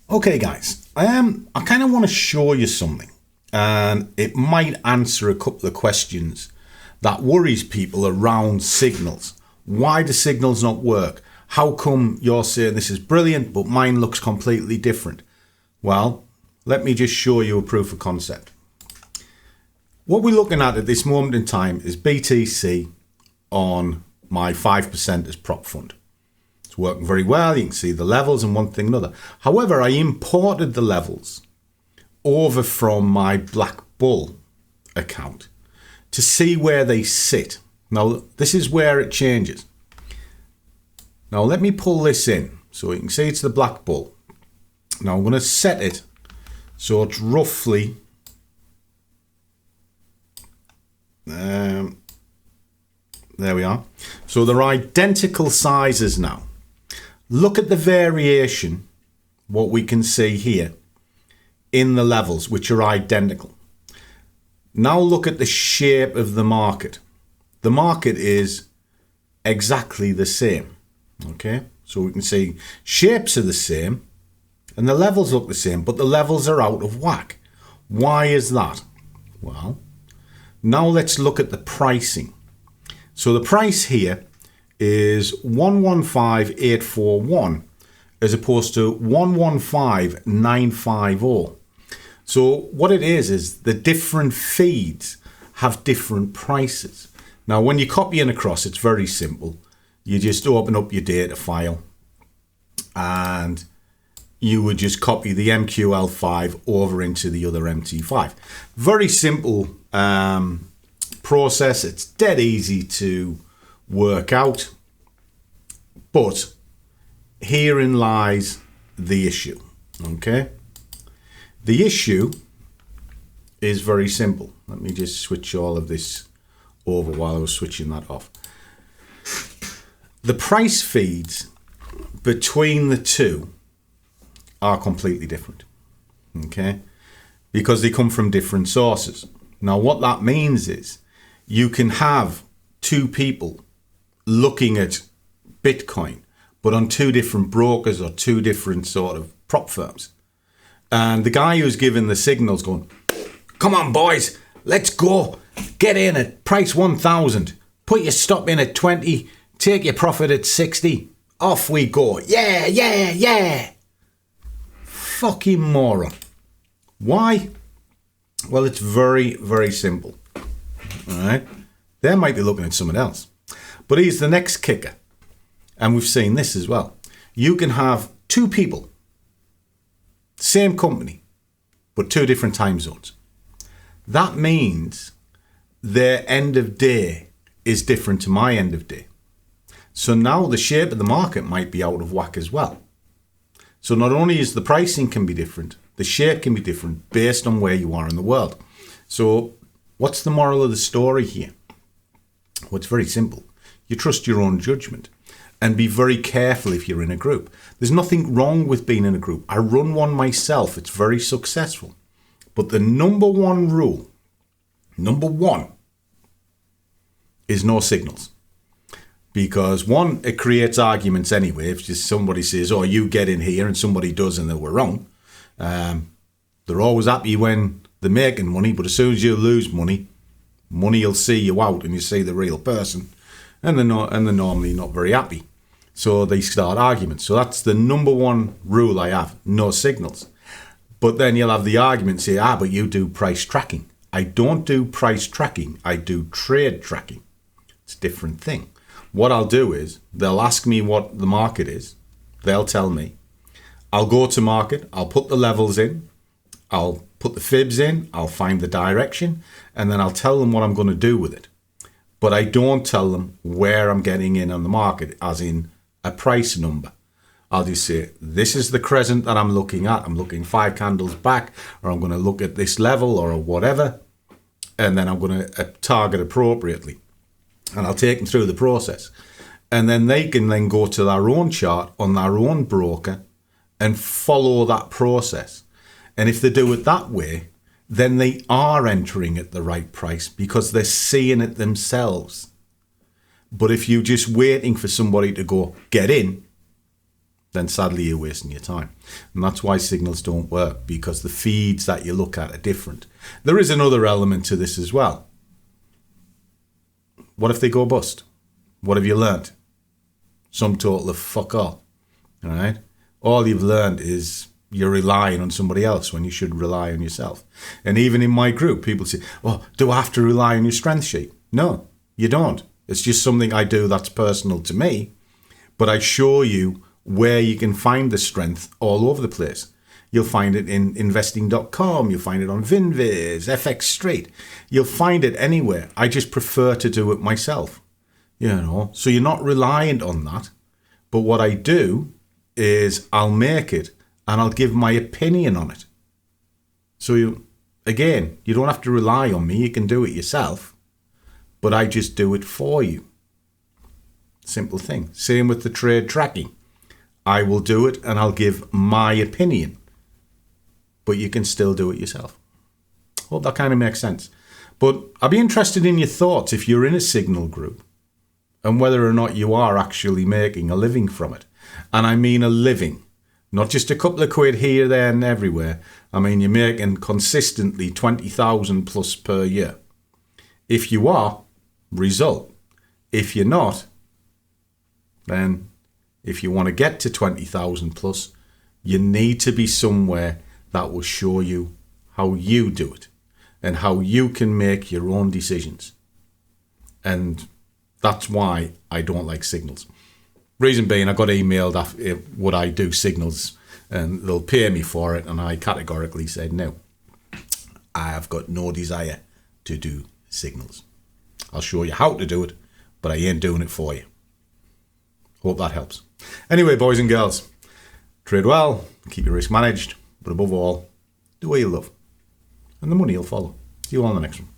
Okay guys, I kind of want to show you something, and it might answer a couple of questions that worries people around signals. Why do signals not work? How come you're saying this is brilliant but mine looks completely different? Well, let me just show you a proof of concept. What we're looking at this moment in time is BTC on my 5% as prop fund. It's working very well. You can see the levels and one thing and another. However, I imported the levels over from my BlackBull account to see where they sit. Now, this is where it changes. Now, let me pull this in so you can see it's the BlackBull. Now, I'm going to set it so it's roughly there we are. So they're identical sizes now. Look at the variation, what we can see here in the levels, which are identical. Now look at the shape of the market. The market is exactly the same. Okay, so we can see shapes are the same and the levels look the same, but the levels are out of whack. Why is that? Well, now let's look at the pricing. So the price here is 115,841 as opposed to 115,950. So what it is the different feeds have different prices. Now when you're copying across, it's very simple. You just open up your data file and you would just copy the MQL5 over into the other MT5. Very simple process. It's dead easy to work out, but herein lies the issue. Okay, the issue is very simple. Let me just switch all of this over while I was switching that off. The price feeds between the two are completely different, okay, because they come from different sources. Now what that means is you can have two people looking at Bitcoin, but on two different brokers or two different sort of prop firms. And the guy who's giving the signals going, come on boys, let's go, get in at price 1,000, put your stop in at 20, take your profit at 60, off we go, yeah, yeah, yeah. Fucking moron. Why? Well, it's very, very simple. All right, they might be looking at someone else, but here's the next kicker, and we've seen this as well. You can have two people, same company, but two different time zones. That means their end of day is different to my end of day. So now the shape of the market might be out of whack as well. So not only is the pricing can be different, the shape can be different based on where you are in the world. So what's the moral of the story here? Well, it's very simple. You trust your own judgment and be very careful if you're in a group. There's nothing wrong with being in a group. I run one myself. It's very successful. But the number one rule, number one, is no signals. Because one, it creates arguments anyway. If just somebody says, oh, you get in here, and somebody does and they were wrong. They're always happy when they're making money, but as soon as you lose money, money will see you out and you see the real person, and they're normally not very happy. So they start arguments. So that's the number one rule I have, no signals. But then you'll have the argument say, but you do price tracking. I don't do price tracking. I do trade tracking. It's a different thing. What I'll do is they'll ask me what the market is. They'll tell me. I'll go to market. I'll put the levels in. I'll put the fibs in. I'll find the direction. And then I'll tell them what I'm going to do with it. But I don't tell them where I'm getting in on the market, as in a price number. I'll just say, this is the crescent that I'm looking at. I'm looking 5 candles back, or I'm going to look at this level or whatever. And then I'm going to target appropriately. And I'll take them through the process. And then they can then go to their own chart on their own broker and follow that process. And if they do it that way, then they are entering at the right price because they're seeing it themselves. But if you're just waiting for somebody to go, get in, then sadly you're wasting your time. And that's why signals don't work, because the feeds that you look at are different. There is another element to this as well. What if they go bust? What have you learned? Sum total of fuck all. All right? All you've learned is you're relying on somebody else when you should rely on yourself. And even in my group, people say, oh, do I have to rely on your strength sheet? No, you don't. It's just something I do that's personal to me. But I show you where you can find the strength all over the place. You'll find it in investing.com. You'll find it on Vinviz, FX Street. You'll find it anywhere. I just prefer to do it myself. So you're not reliant on that. But what I do is I'll make it and I'll give my opinion on it. So you don't have to rely on me. You can do it yourself. But I just do it for you. Simple thing. Same with the trade tracking. I will do it and I'll give my opinion. But you can still do it yourself. Hope that kind of makes sense. But I'd be interested in your thoughts if you're in a signal group and whether or not you are actually making a living from it. And I mean a living. Not just a couple of quid here, there and everywhere. I mean, you're making consistently 20,000 plus per year. If you are, result. If you're not, then if you want to get to 20,000 plus, you need to be somewhere that will show you how you do it and how you can make your own decisions. And that's why I don't like signals. Reason being, I got emailed would I do signals and they'll pay me for it, and I categorically said no. I have got no desire to do signals. I'll show you how to do it, but I ain't doing it for you. Hope that helps. Anyway, boys and girls, trade well, keep your risk managed, but above all, do what you love, and the money will follow. See you all in the next one.